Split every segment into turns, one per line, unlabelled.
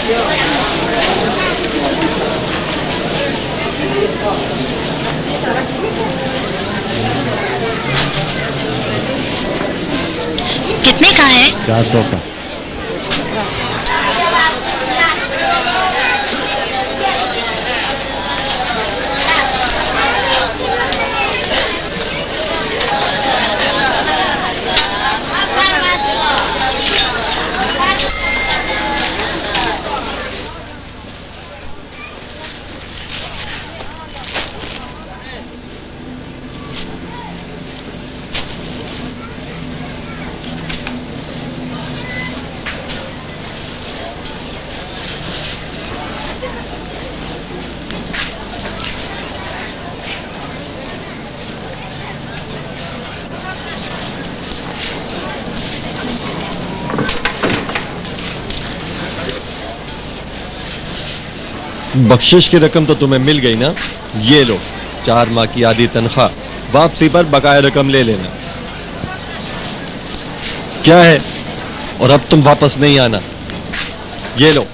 कितने का है?
400 का।
बख्शिश की रकम तो तुम्हें मिल गई ना? ये लो 4 माह की आधी तनख्वाह, वापसी पर बकाया रकम ले लेना। क्या है? और अब तुम वापस नहीं आना। ये लो।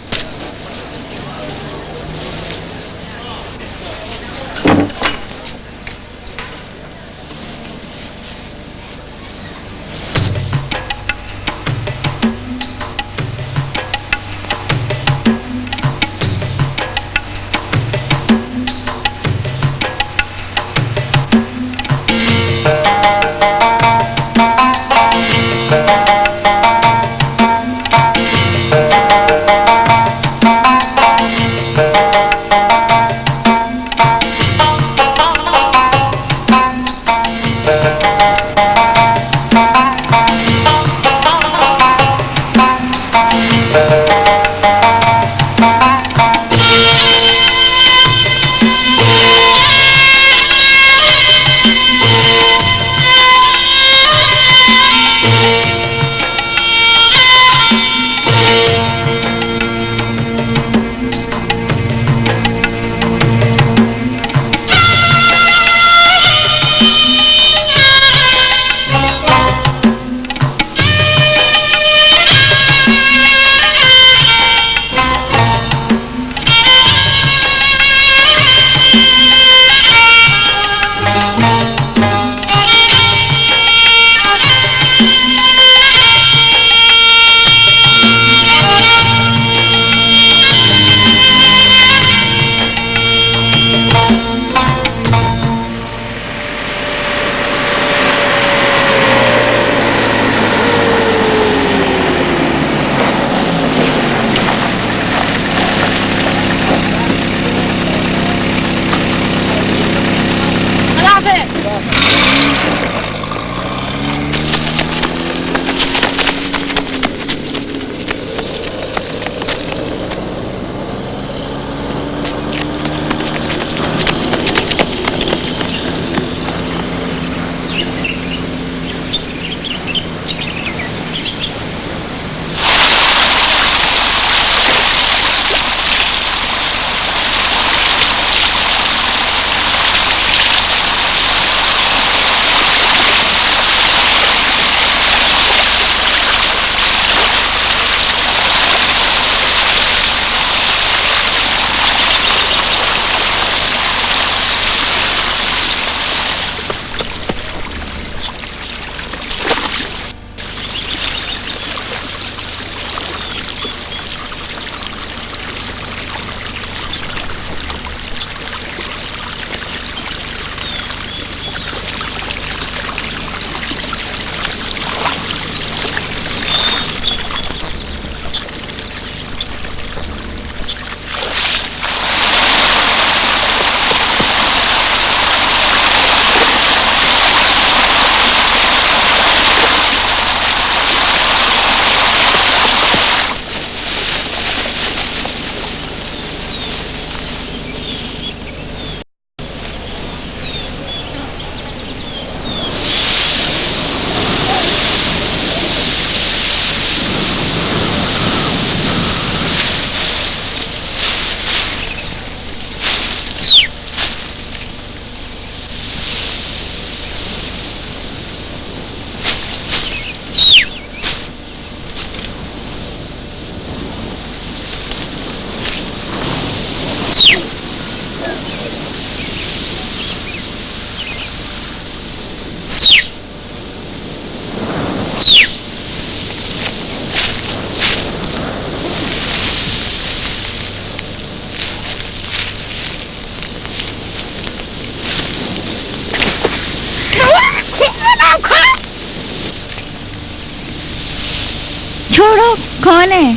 कौन है?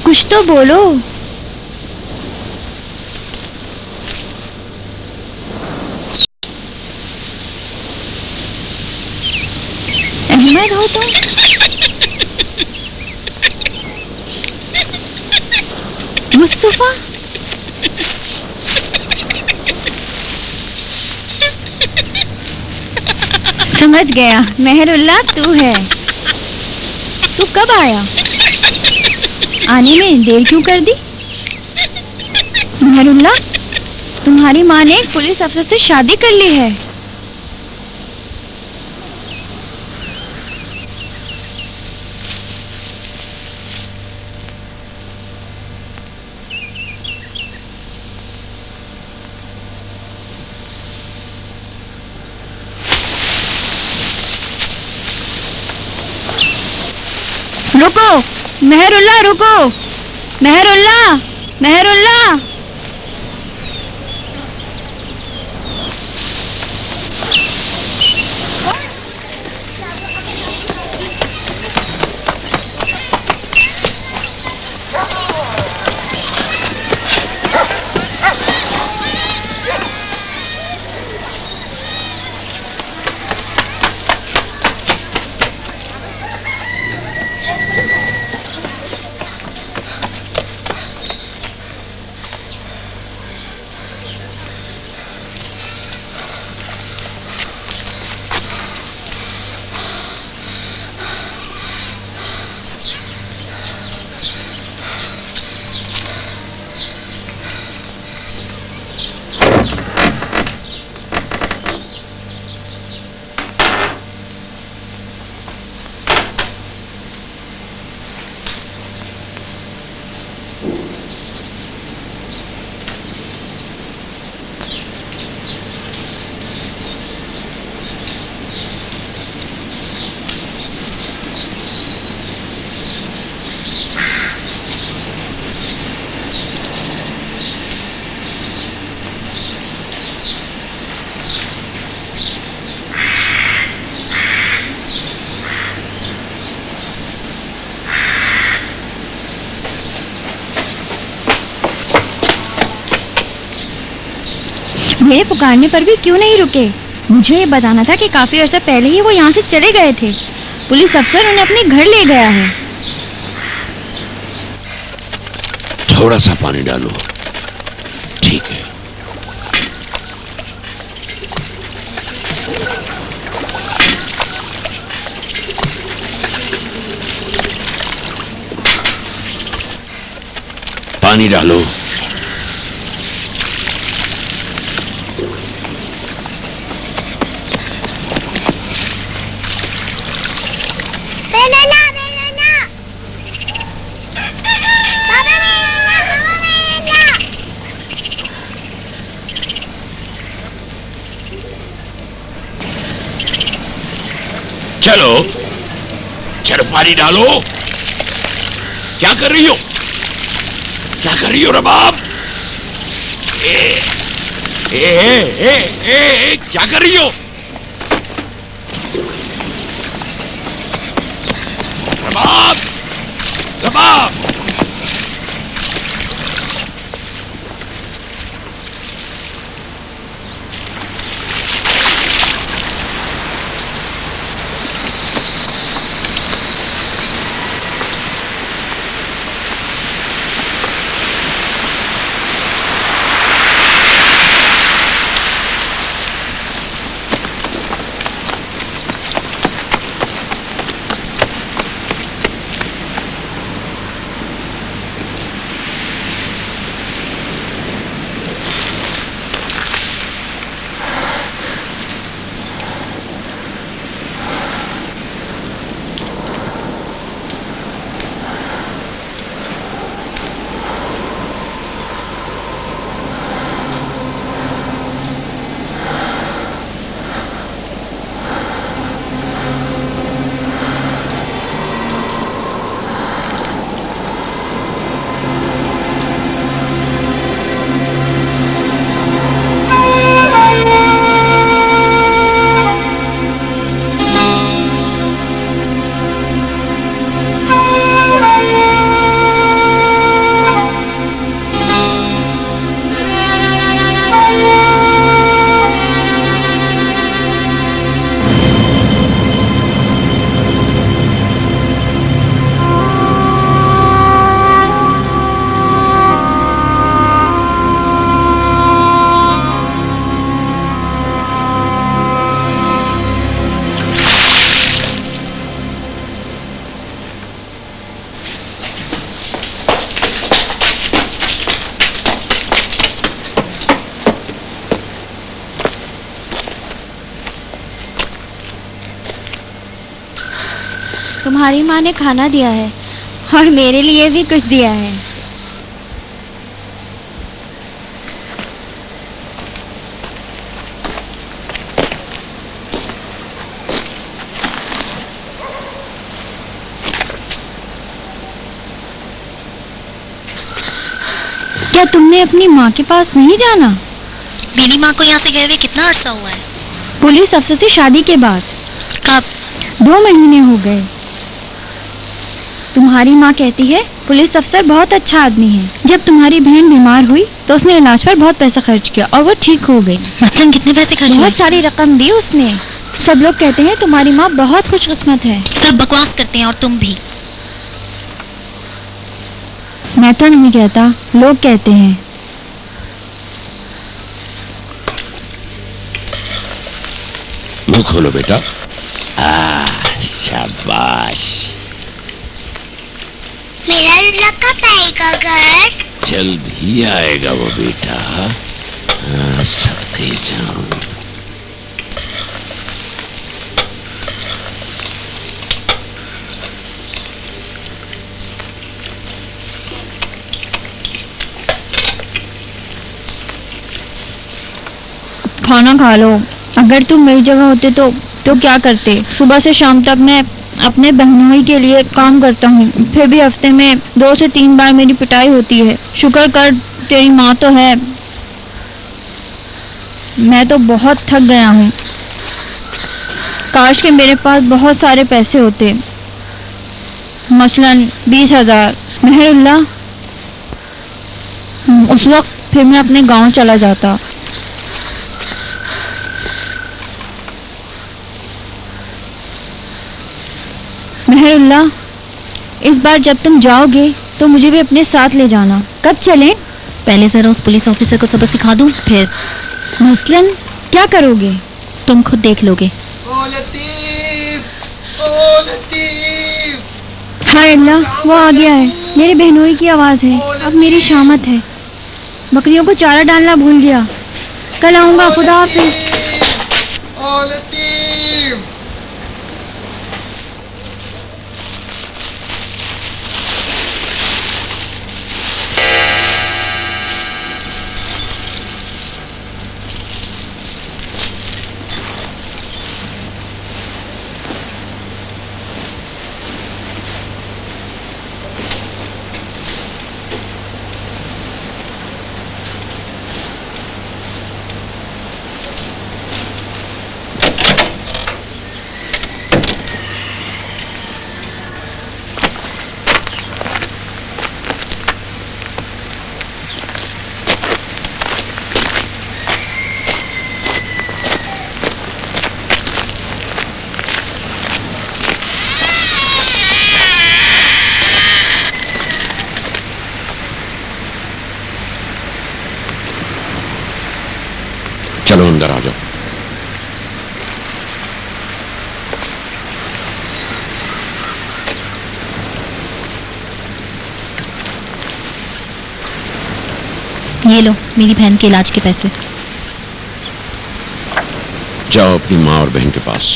कुछ तो बोलो। अहमद हो तुम? मुस्तफा? समझ गया, मेहरुल्लाह तू है। तू कब आया? आने में देर क्यों कर दी? मेहरुल्लाह, तुम्हारी माँ ने एक पुलिस अफसर से शादी कर ली है। रुको मेहरुल्लाह, रुको मेहरुल्लाह, मेहरुल्लाह। मेरे पुकारने पर भी क्यों नहीं रुके? मुझे ये बताना था कि काफी अर्सा पहले ही वो यहाँ से चले गए थे। पुलिस अफसर उन्हें अपने घर ले गया है।
थोड़ा सा पानी डालो। ठीक है। पानी डालो। चलो चलो पानी डालो। क्या कर रही हो? क्या कर रही हो रबाब? क्या कर रही हो? रबाब, रबाब।
तुम्हारी माँ ने खाना दिया है और मेरे लिए भी कुछ दिया है। क्या तुमने अपनी माँ के पास नहीं जाना?
मेरी माँ को यहाँ से गए हुए कितना अरसा हुआ है?
पुलिस अफसर से शादी के बाद।
कब?
2 महीने हो गए। तुम्हारी माँ कहती है पुलिस अफसर बहुत अच्छा आदमी है। जब तुम्हारी बहन बीमार हुई तो उसने इलाज पर बहुत पैसा खर्च किया और वो ठीक हो गई।
मतलब कितने पैसे खर्च हुए?
बहुत सारी रकम दी उसने। सब लोग कहते हैं तुम्हारी माँ बहुत खुशकिस्मत है।
सब बकवास करते हैं और तुम भी।
मैं तो नहीं कहता, लोग कहते हैं।
मुंह खोलो बेटा। शाबाश।
मेरा लुल्ला कब आएगा घर?
जल्द ही आएगा वो बेटा। सदके जाऊं।
खाना खा लो। अगर तुम मेरी जगह होते तो क्या करते? सुबह से शाम तक मैं अपने बहनोई के लिए काम करता हूँ, फिर भी हफ्ते में 2 से 3 बार मेरी पिटाई होती है। शुक्र कर तेरी माँ तो है। मैं तो बहुत थक गया हूँ। काश के मेरे पास बहुत सारे पैसे होते, मसलन 20,000। मेहरुल्ला, उस वक्त फिर मैं अपने गांव चला जाता। मेहरुल्ला, इस बार जब तुम जाओगे तो मुझे भी अपने साथ ले जाना। कब चलें?
पहले जरा उस पुलिस ऑफिसर को सबक सिखा दूं, फिर
मसलन क्या करोगे?
तुम खुद देख लोगे।
हाय अल्लाह, वो आ गया है। मेरे बहनोई की आवाज़ है। अब मेरी शामत है। बकरियों को चारा डालना भूल गया। कल आऊँगा। खुदा हाफिज।
चलो अंदर आ जाओ।
ये लो मेरी बहन के इलाज के पैसे।
जाओ अपनी माँ और बहन के पास।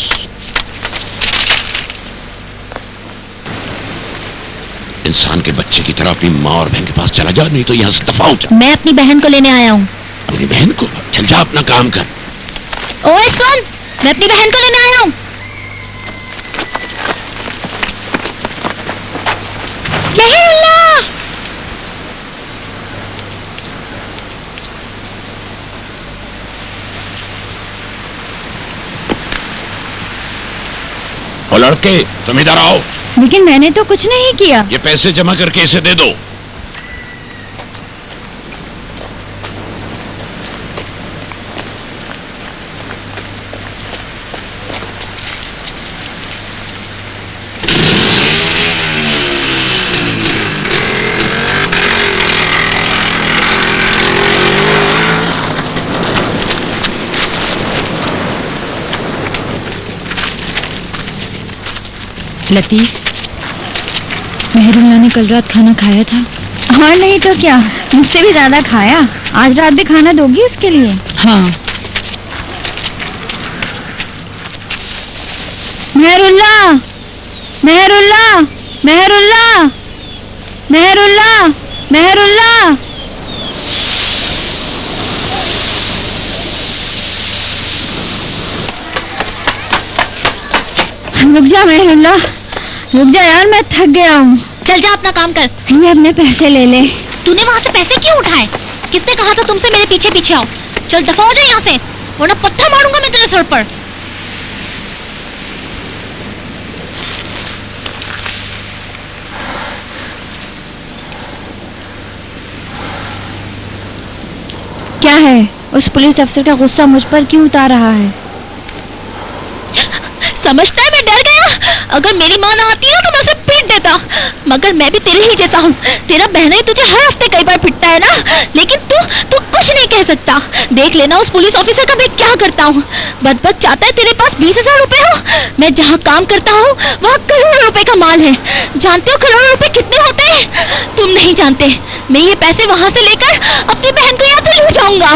इंसान के बच्चे की तरह अपनी माँ और बहन के पास चला जा, नहीं तो यहां से दफा हो जा।
मैं अपनी बहन को लेने आया हूँ।
अपनी बहन को? चल जा अपना काम कर।
ओए सुन, मैं अपनी बहन को लेने आया हूँ।
मेहरुल्ला!
और लड़के तुम इधर आओ।
लेकिन मैंने तो कुछ नहीं किया।
ये पैसे जमा करके इसे दे दो।
लतीफ,
मेहरुल्ला ने कल रात खाना खाया था। और नहीं तो क्या, मुझसे भी ज्यादा खाया। आज रात भी खाना दोगी उसके लिए?
हाँ।
मेहरुल्ला, मेहरुल्ला। मेहरुल्ला, मेहरुल्ला, मेहरुल्ला। रुक जा मेहरुल्ला, रुक जा यार, मैं थक गया हूँ।
चल जा अपना काम कर।
ये अपने पैसे ले ले।
तूने वहाँ से पैसे क्यों उठाए? किसने कहा था तुमसे मेरे पीछे पीछे आओ? चल दफा हो जाए यहाँ से, वरना पत्थर मारूंगा मैं तेरे सर पर।
क्या है? उस पुलिस अफसर का गुस्सा मुझ पर क्यों उतार रहा है?
समझता है मैं डर गया? अगर मेरी माँ ना आती ना तो मैं उसे पीट देता। मगर मैं भी तेरे ही जैसा हूँ। तेरा बहना ही तुझे हर हफ्ते कई बार पिटता है ना, लेकिन तू कुछ नहीं कह सकता। देख लेना उस पुलिस ऑफिसर का मैं क्या करता हूँ। बदबक चाहता है तेरे पास 20,000 रुपए हो। मैं जहाँ काम करता हूँ वहाँ करोड़ों रुपए का माल है। जानते हो करोड़ों रुपए कितने होते हैं? तुम नहीं जानते। मैं ये पैसे वहाँ से लेकर अपनी बहन को यहाँ से ले जाऊंगा।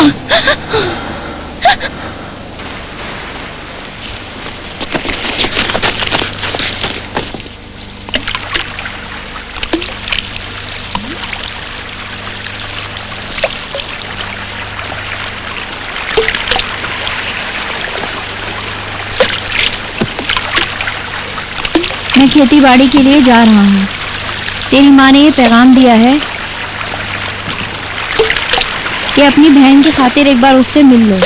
मैं खेती बाड़ी के लिए जा रहा हूँ। तेरी माँ ने ये पैगाम दिया है कि अपनी बहन की खातिर एक बार उससे मिल लो।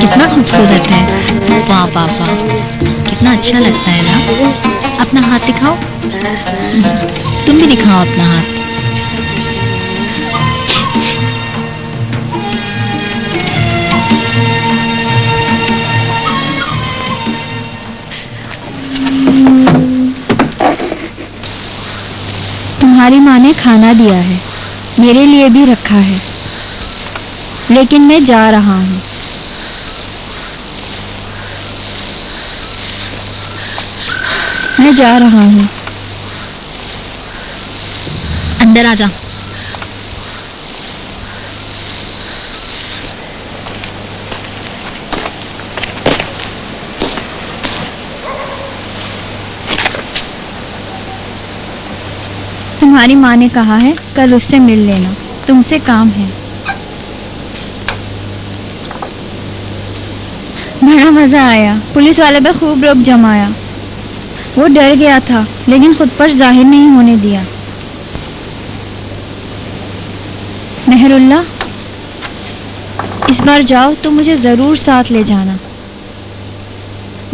कितना खूबसूरत है। वाह वाह वाह, कितना अच्छा लगता है ना। अपना हाथ दिखाओ। तुम भी दिखाओ अपना हाथ।
तुम्हारी माँ ने खाना दिया है, मेरे लिए भी रखा है, लेकिन मैं जा रहा हूँ। मैं जा रहा हूँ।
अंदर आ जा।
तुम्हारी माँ ने कहा है कल उससे मिल लेना, तुमसे काम है। बड़ा मजा आया। पुलिस वाले पे खूब लोग जमाया। वो डर गया था लेकिन खुद पर जाहिर नहीं होने दिया। मेहरुल्ला, इस बार जाओ तो मुझे जरूर साथ ले जाना।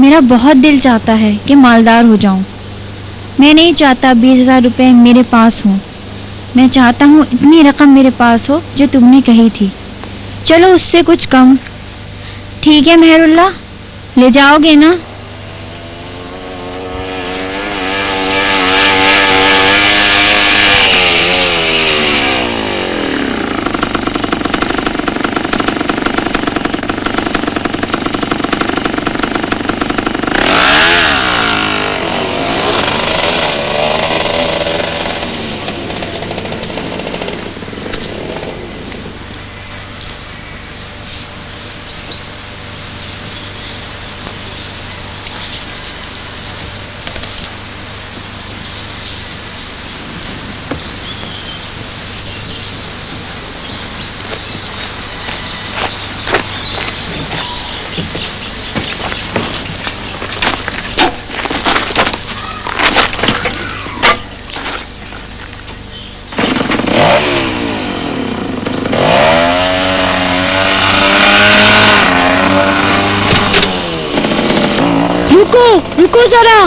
मेरा बहुत दिल चाहता है कि मालदार हो जाऊं। मैं नहीं चाहता 20,000 रुपए मेरे पास हों। मैं चाहता हूँ इतनी रकम मेरे पास हो जो तुमने कही थी। चलो उससे कुछ कम। ठीक है मेहरुल्ला, ले जाओगे ना? रुको रुको जरा।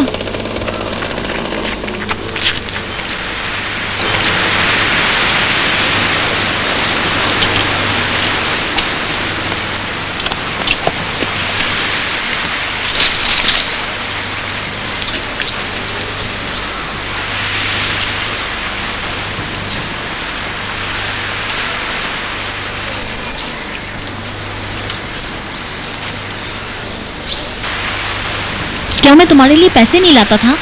क्या मैं तुम्हारे लिए पैसे नहीं लाता था?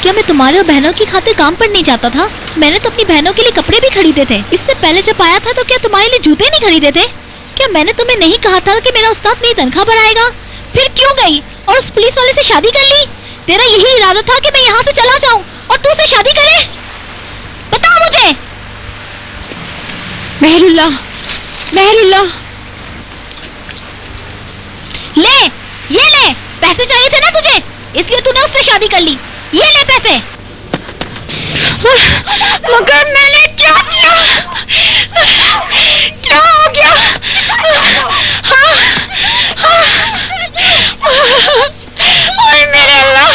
क्या मैं तुम्हारे और बहनों की खातिर काम पर नहीं जाता था? मैंने तो अपनी बहनों के लिए कपड़े भी खरीदे थे। इससे पहले जब आया था तो क्या तुम्हारे लिए जूते नहीं खरीदे थे? क्या मैंने तुम्हें नहीं कहा था कि मेरा उस्ताद मेरी तनख्वाह बढ़ाएगा? फिर क्यों गई और उस पुलिस वाले से शादी कर ली? तेरा यही इरादा था कि मैं यहाँ से चला जाऊँ और तू उसे शादी करे? बता मुझे।
मेहरुल्लाह, मेहरुल्लाह।
ले, ये ले, पैसे चाहिए थे ना तुझे, इसलिए तूने उससे शादी कर ली। ये ले पैसे।
मगर मैंने क्या किया? क्या हो गया? ओए मेरे अल्लाह,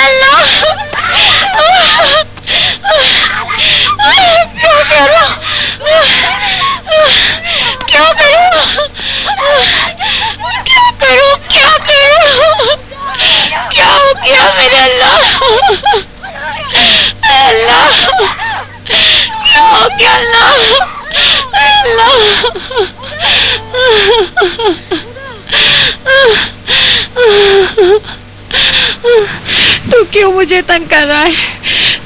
अल्लाह, क्या करूं? क्या करूं? क्या करूं? क्या करूं? क्या हो गया मेरे अल्लाह? अल्लाह, क्या हो गया अल्लाह? अल्लाह, तू क्यों मुझे तंग कर रहा है?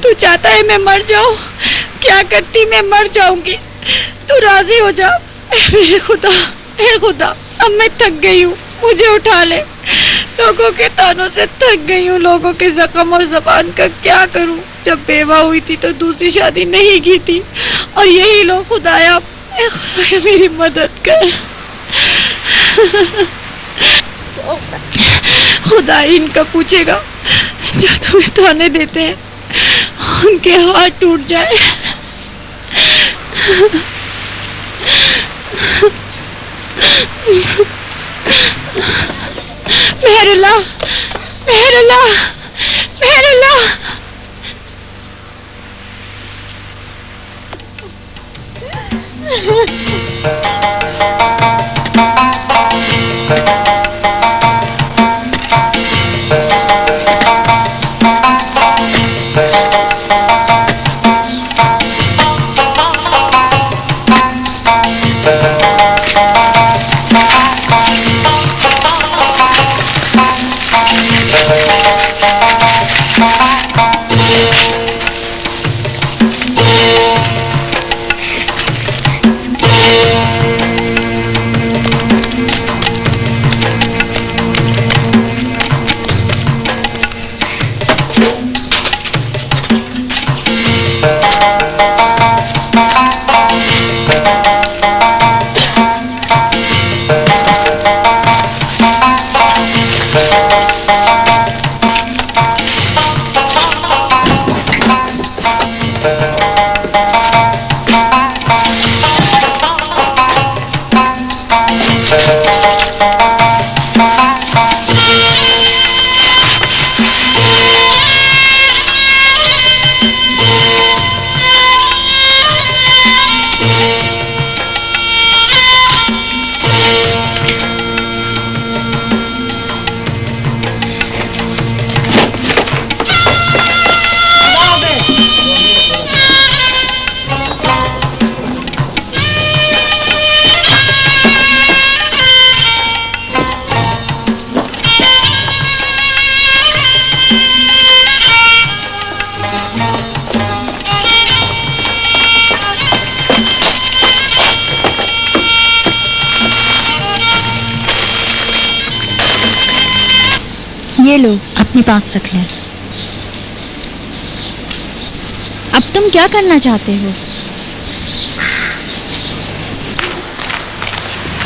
तू चाहता है मैं मर जाऊं? क्या करती मैं मर जाऊंगी? तू राजी हो जा। मेरे खुदा, हे खुदा, अब मैं थक गई हूँ, मुझे उठा ले। लोगों के तानों से थक गई हूँ, लोगों के जख्म और जबान का क्या करूँ? जब बेवा हुई थी तो दूसरी शादी नहीं की थी, और यही लोग खुदाया, मेरी मदद कर। खुदा इनका पूछेगा जो तुम्हें ताने देते हैं, उनके हाथ टूट जाए। मेहरुल्लाह, मेहरुल्लाह, मेहरुल्लाह। ये लो, अपने पास रख लें। अब तुम क्या करना चाहते हो?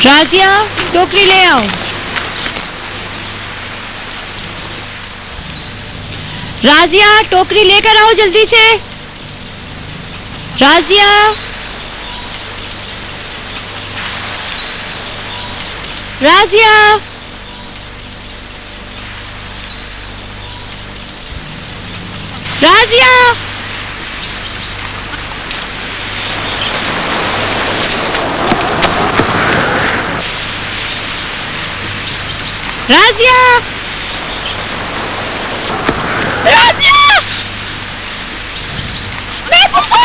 राजिया, टोकरी ले आओ। राजिया, टोकरी लेकर आओ जल्दी से। राजिया, राजिया, राजिया, राजिया, राजिया, महबूबा।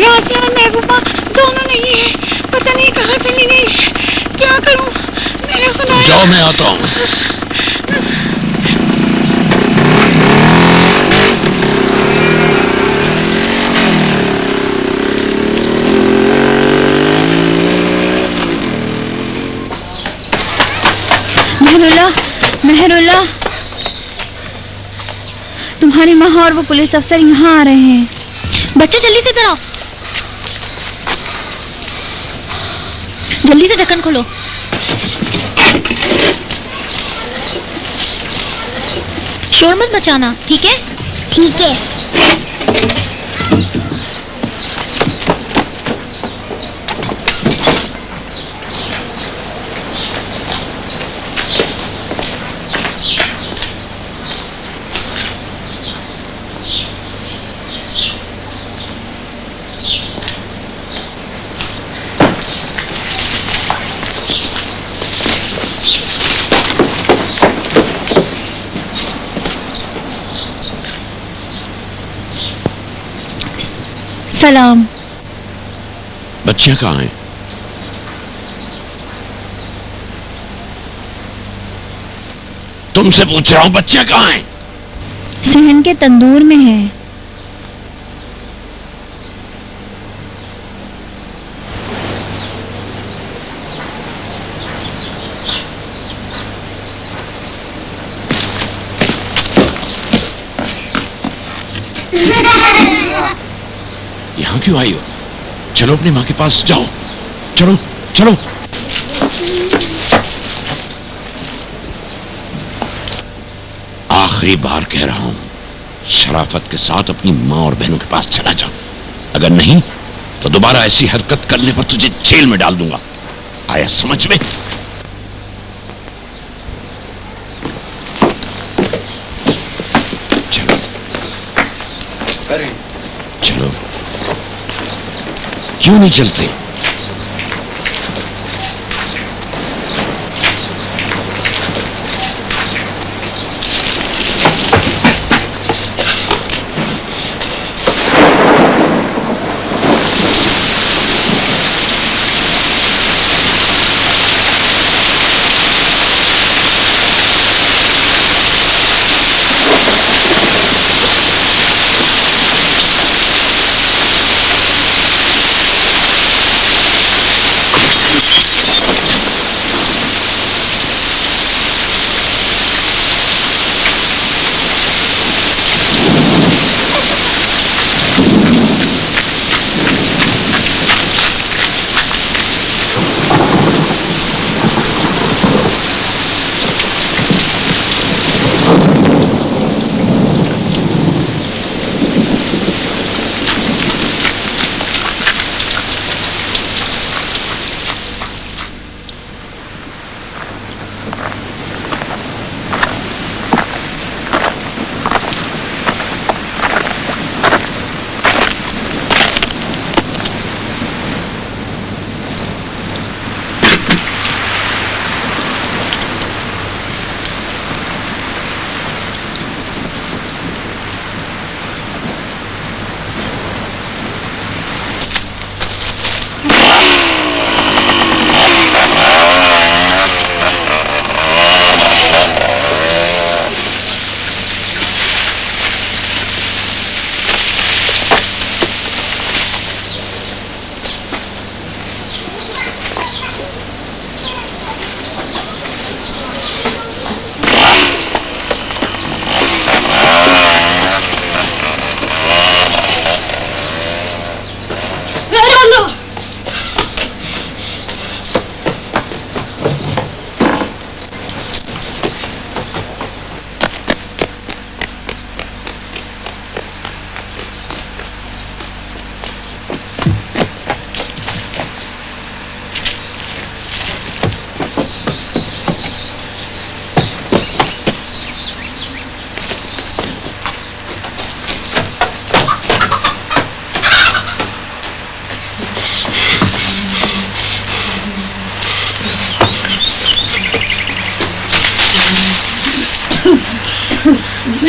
राजिया और महबूबा दोनों नहीं है, पता नहीं कहाँ चली गई। क्या करूं? मेरे खुदा।
जाओ, मैं आता हूँ।
मेहरुल्ला, मेहरुल्ला, तुम्हारी माँ और वो पुलिस अफसर यहाँ आ रहे हैं।
बच्चों जल्दी से इधर आओ, जल्दी से ढक्कन खोलो। शोर मत मचाना, ठीक है?
ठीक है।
सलाम।
बच्चियां कहाँ हैं? तुमसे पूछ रहा हूं, बच्चियां कहाँ हैं?
सहन के तंदूर में है।
यहाँ क्यों आई हो? चलो अपनी माँ के पास जाओ। चलो चलो। आखिरी बार कह रहा हूं, शराफत के साथ अपनी माँ और बहनों के पास चला जा। अगर नहीं तो दोबारा ऐसी हरकत करने पर तुझे जेल में डाल दूंगा। आया समझ में? चलो चलो। क्यों नहीं चलते?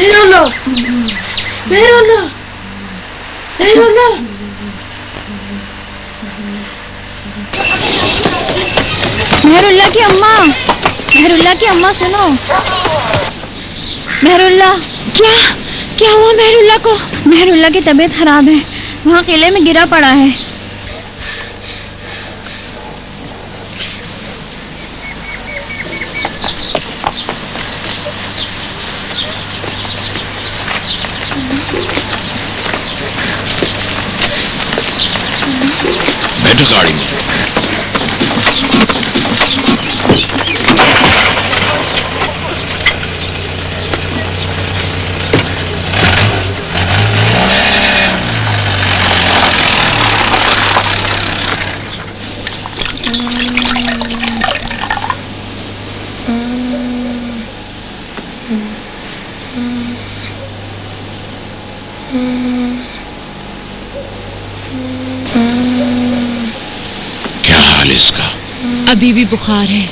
मेहरुल्लाह, मेहरुल्लाह, मेहरुल्लाह।
मेहरुल्लाह की अम्मा, मेहरुल्लाह की अम्मा सुनो। मेहरुल्लाह, क्या क्या हुआ मेहरुल्लाह को? मेहरुल्लाह की तबीयत खराब है, वहाँ किले में गिरा पड़ा है।
बैठो गाड़ी में। क्या हाल है इसका?
अभी भी बुखार है।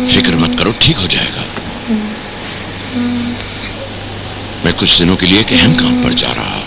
फिक्र मत करो, ठीक हो जाएगा। मैं कुछ दिनों के लिए एक अहम काम पर जा रहा हूं।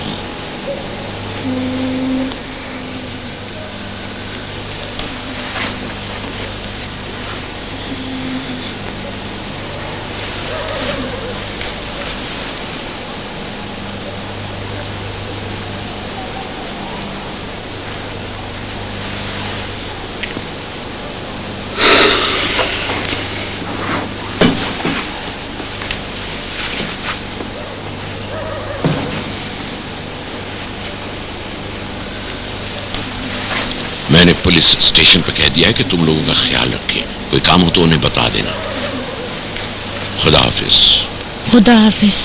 मैंने पुलिस स्टेशन पर कह दिया है कि तुम लोगों का ख्याल रखें, कोई काम हो तो उन्हें बता देना। खुदा हाफिज।
खुदा हाफिज।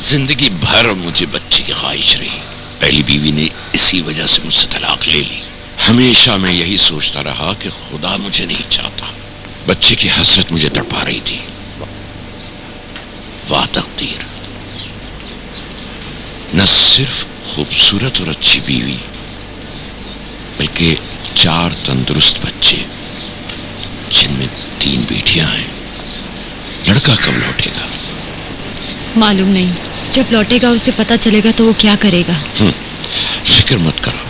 जिंदगी भर मुझे बच्चे की ख्वाहिश रही। पहली बीवी ने इसी वजह से मुझसे तलाक ले ली। हमेशा मैं यही सोचता रहा कि खुदा मुझे नहीं चाहता। बच्चे की हसरत मुझे तड़पा रही थी। वाह तकदीर, न सिर्फ खूबसूरत और अच्छी बीवी बल्कि 4 तंदुरुस्त बच्चे, जिनमें 3 बेटियां हैं। लड़का कब लौटेगा?
मालूम नहीं। जब लौटेगा उसे पता चलेगा तो वो क्या करेगा।
फिक्र मत करो।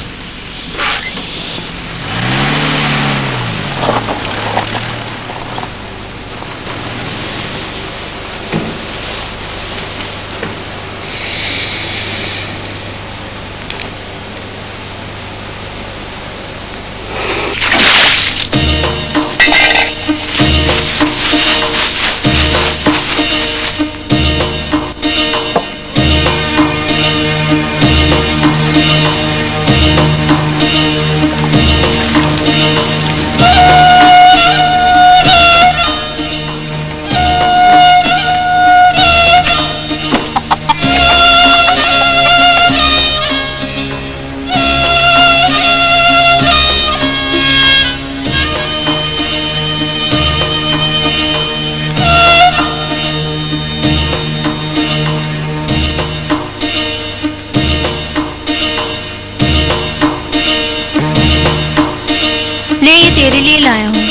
लाया हूँ।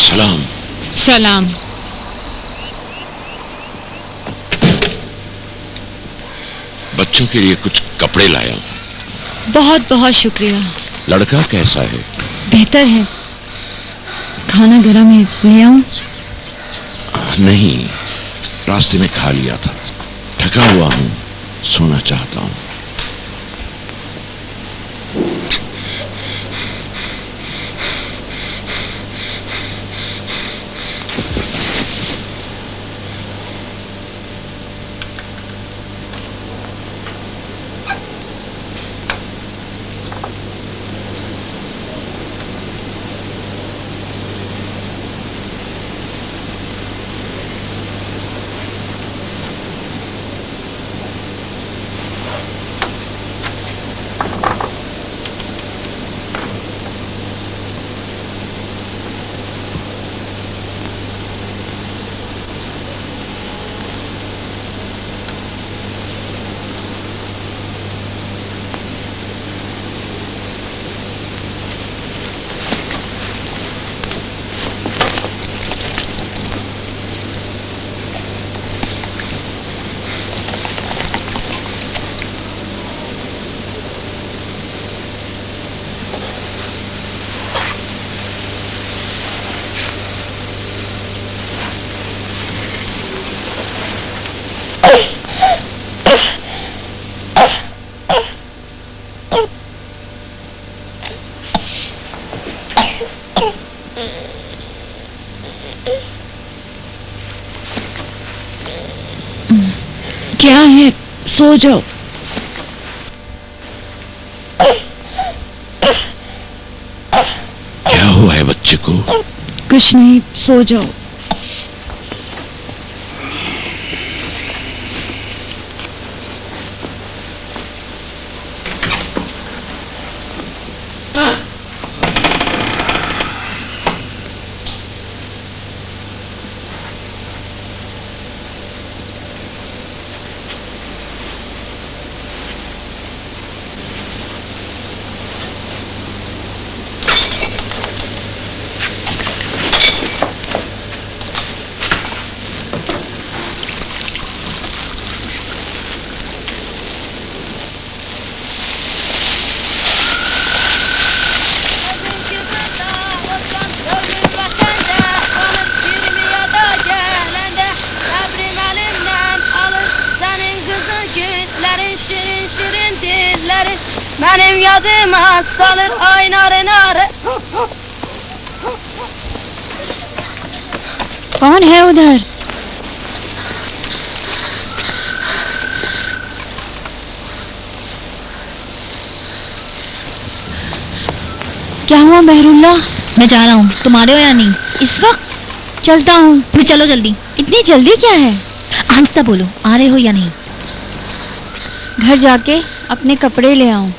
सलाम।
सलाम।
बच्चों के लिए कुछ कपड़े लाया हूं।
बहुत बहुत शुक्रिया।
लड़का कैसा है?
बेहतर है। खाना गरम है, ले आऊं?
नहीं, रास्ते में खा लिया था। थका हुआ हूं, सोना चाहता हूं।
क्या है? सो जाओ।
क्या हुआ है बच्चे को?
कुछ नहीं, सो जाओ।
Benim yadıma salır ay nare nare.
कौन है उधर? क्या हुआ बहरुल्ला?
मैं जा रहा हूँ, तुम आ रहे हो या नहीं?
इस वक्त? चलता हूँ।
फिर चलो जल्दी।
इतनी जल्दी क्या है?
आहिस्ता बोलो, आ रहे हो या नहीं?
घर जाके अपने कपड़े ले आऊं।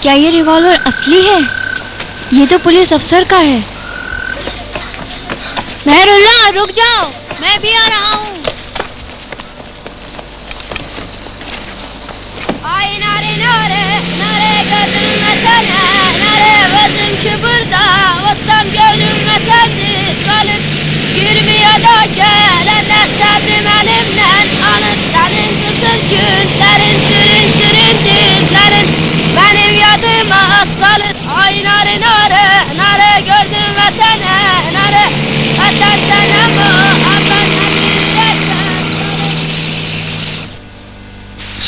क्या ये रिवॉल्वर असली है? ये तो पुलिस अफसर का है। मेहरुल्ला रुक जाओ, मैं भी आ रहा हूँ।
Ay nare nare nare gördüm vatana nare vazim şıbırda vassam gönlüm vatandır kalır Yürümeye da gelene sabrim elimden alır Senin kızıl güllerin şirin şirin düzlerin Benim yadıma salır Ay nare nare nare gördüm vatana nare Vatan sana muhabbet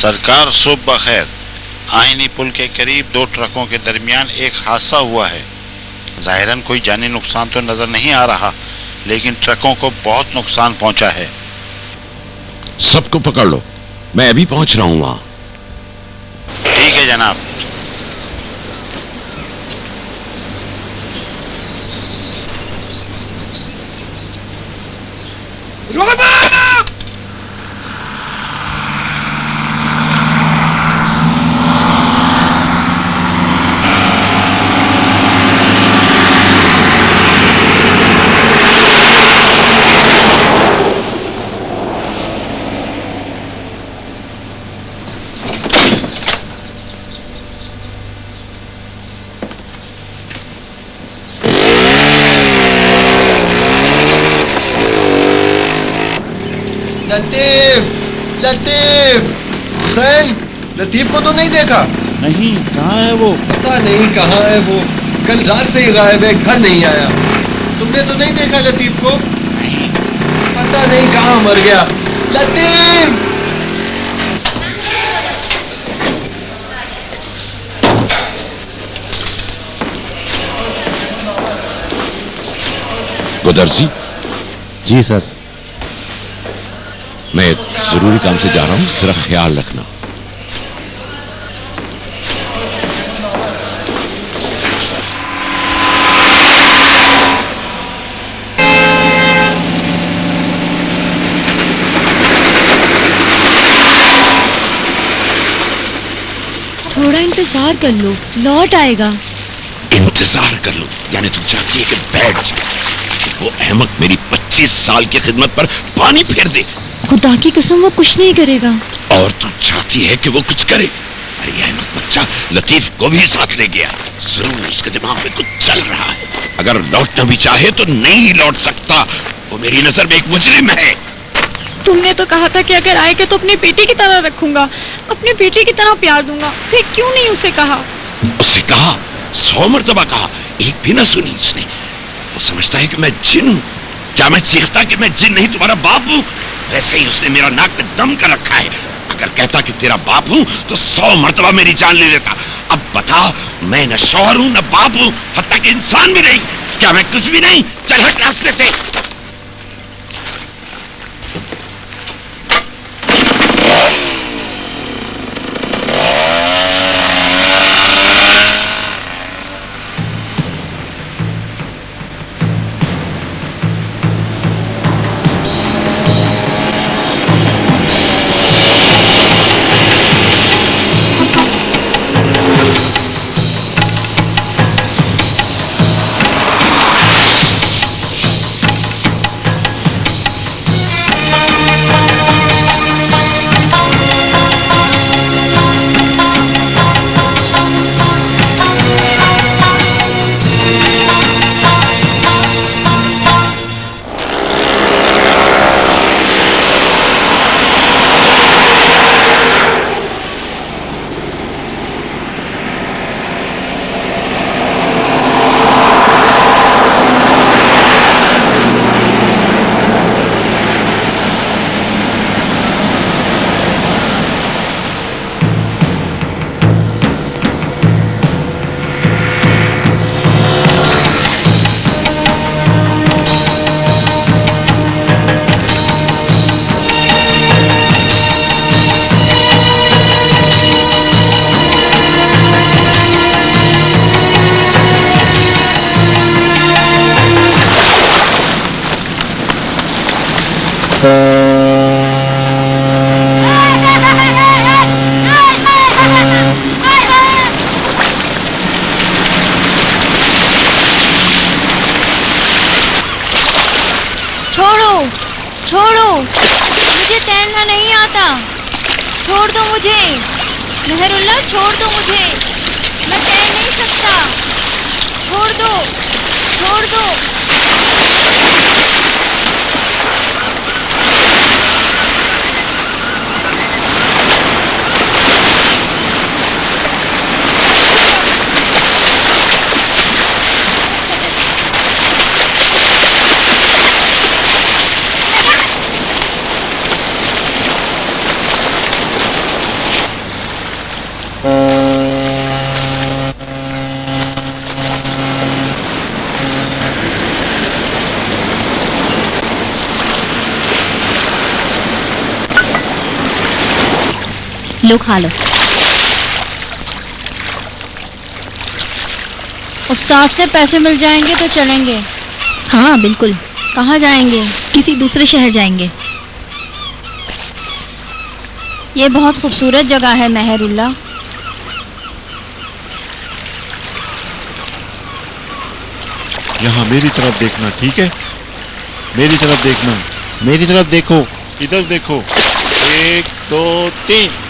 सरकार सुबह बखैर आईनी पुल के करीब दो ट्रकों के दरमियान एक हादसा हुआ है जाहिरन कोई जानी नुकसान तो नजर नहीं आ रहा लेकिन ट्रकों को बहुत नुकसान पहुंचा है
सबको पकड़ लो, मैं अभी पहुंच रहा हूं वहां।
ठीक है जनाब।
लतीफ, लतीफ, हुसैन, लतीफ को तो नहीं देखा?
नहीं, कहाँ है वो?
पता नहीं कहाँ है वो, कल रात से ही गायब है, घर नहीं आया। तुमने तो नहीं देखा लतीफ को?
नहीं।
पता नहीं कहाँ मर गया। लतीफ!
गुदरसी?
जी सर।
मैं जरूरी काम से जा रहा हूं, जरा ख्याल रखना।
थोड़ा इंतजार कर लो, लौट आएगा।
इंतजार कर लो यानी तुम चाहती है कि बैठ जाए, वो अहमक मेरी 25 साल की खिदमत पर पानी फेर दे?
खुदा की कसम वो कुछ नहीं करेगा।
और तू चाहती है कि वो कुछ करे? अरे अहमक बच्चा लतीफ को भी साथ ले गया, जरूर उसके दिमाग में कुछ चल रहा है। अगर लौटना भी चाहे तो नहीं लौट सकता, वो मेरी नजर में एक मुजरिम है।
तुमने तो कहा था कि अगर आएगा तो अपनी बेटी की तरह रखूंगा, अपनी बेटी की तरह प्यार दूंगा, फिर क्यों नहीं उसे कहा?
उससे कहा, 100 मर्तबा कहा, एक भी ना सुनी उसने। वो समझता है कि मैं जिन हूं। क्या मैं चीखता कि मैं जिन नहीं तुम्हारा बाप हूं? वैसे ही उसने मेरा नाक में दम कर रखा है। अगर कहता कि तेरा बाप हूं तो 100 मर्तबा मेरी जान ले लेता। अब बता, मैं न शौहर हूं न बाप हूं, हत्ता कि इंसान भी नहीं। क्या मैं कुछ भी नहीं? चल हट रास्ते से।
छोड़ो, मुझे तैरना नहीं आता। छोड़ दो मुझे, मेहरुल्लाह छोड़ दो मुझे, मैं तैर नहीं
सकता। छोड़ दो, छोड़ दो।
लो खा लो।
उस्ताद से पैसे मिल जाएंगे तो चलेंगे।
हाँ बिल्कुल।
कहाँ जाएंगे?
किसी दूसरे शहर जाएंगे।
ये बहुत खूबसूरत जगह है मेहरुल्लाह।
यहाँ मेरी तरफ देखना, ठीक है? मेरी तरफ देखना, मेरी तरफ देखो, इधर देखो। 1 2 3।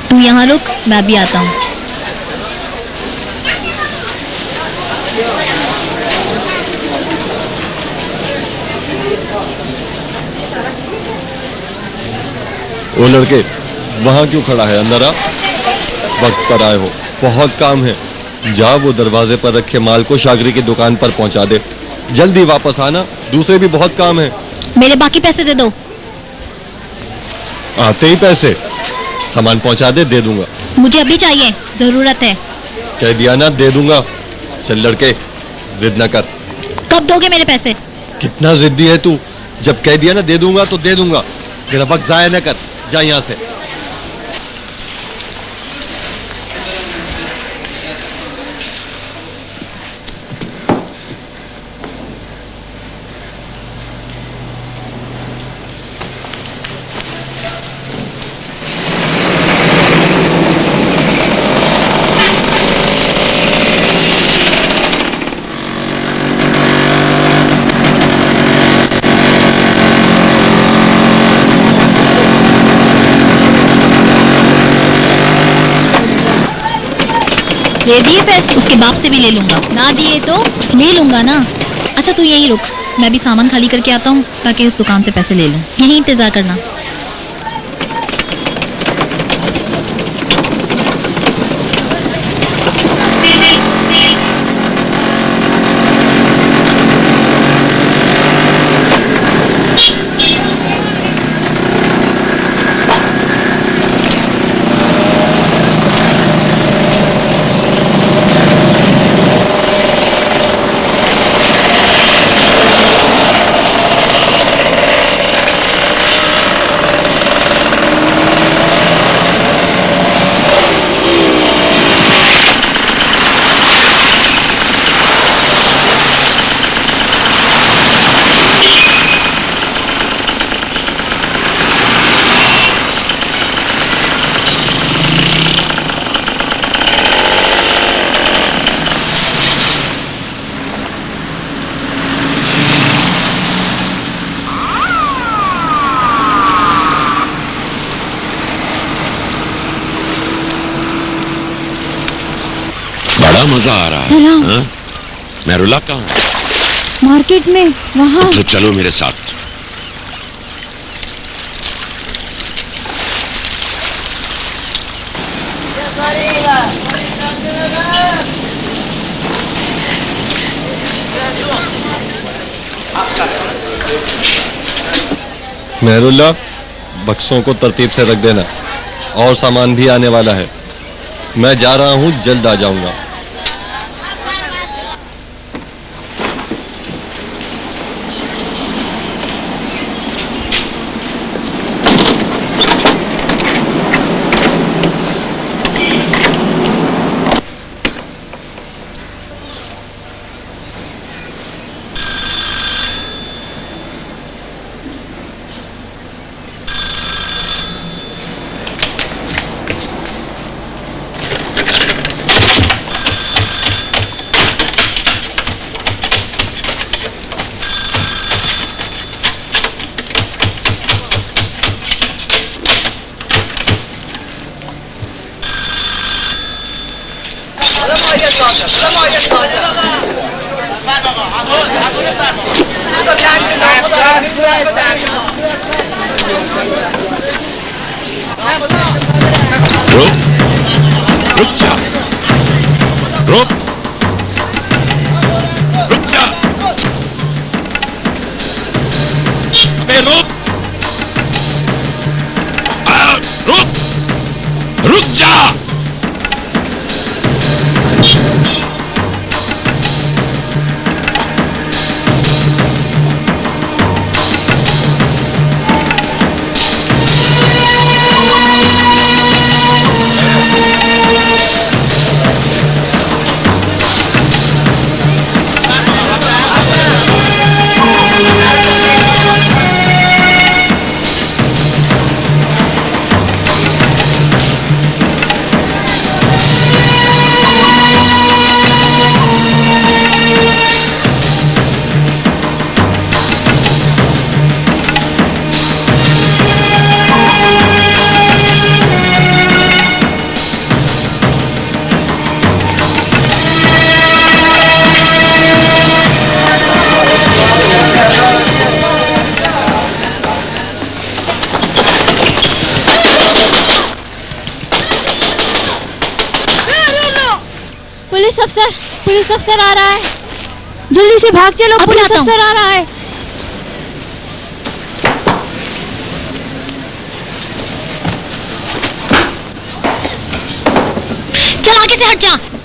तू यहाँ रुक, मैं भी आता हूँ।
ओ लड़के, वहाँ क्यों खड़ा है? अंदर आ। वक्त पर आए हो, बहुत काम है। जा वो दरवाजे पर रखे माल को शागरी की दुकान पर पहुँचा दे। जल्दी वापस आना, दूसरे भी बहुत काम है।
मेरे बाकी पैसे दे दो।
आते ही पैसे? सामान पहुँचा दे दूंगा।
मुझे अभी चाहिए, जरूरत है।
कह दिया ना, दे दूंगा। चल लड़के, जिद न कर।
कब दोगे मेरे पैसे?
कितना जिद्दी है तू। जब कह दिया ना दे दूंगा तो दे दूंगा। मेरा वक्त जाया न कर, जा यहाँ से।
ये दिए पैसे?
उसके बाप से भी ले लूंगा।
ना दिए तो?
ले लूंगा ना। अच्छा तू यहीं रुक, मैं भी सामान खाली करके आता हूँ ताकि उस दुकान से पैसे ले लूँ। यहीं इंतजार करना।
बड़ा मजा आ रहा है।
सलाम।
हाँ? मेहरुल्लाह कहाँ है?
मार्केट में, वहाँ।
तो चलो मेरे साथ।
मेहरुल्लाह, बक्सों को तरतीब से रख देना। और सामान भी आने वाला है। मैं जा रहा हूँ, जल्द आ जाऊंगा।
रुक, रुक जा, रुक, रुक जा, बे रुक, रुक, रुक जा।
पुलिस अफसर आ रहा है, जल्दी से भाग चलो, पुलिस अफसर आ रहा है।
चल आगे से हट जा।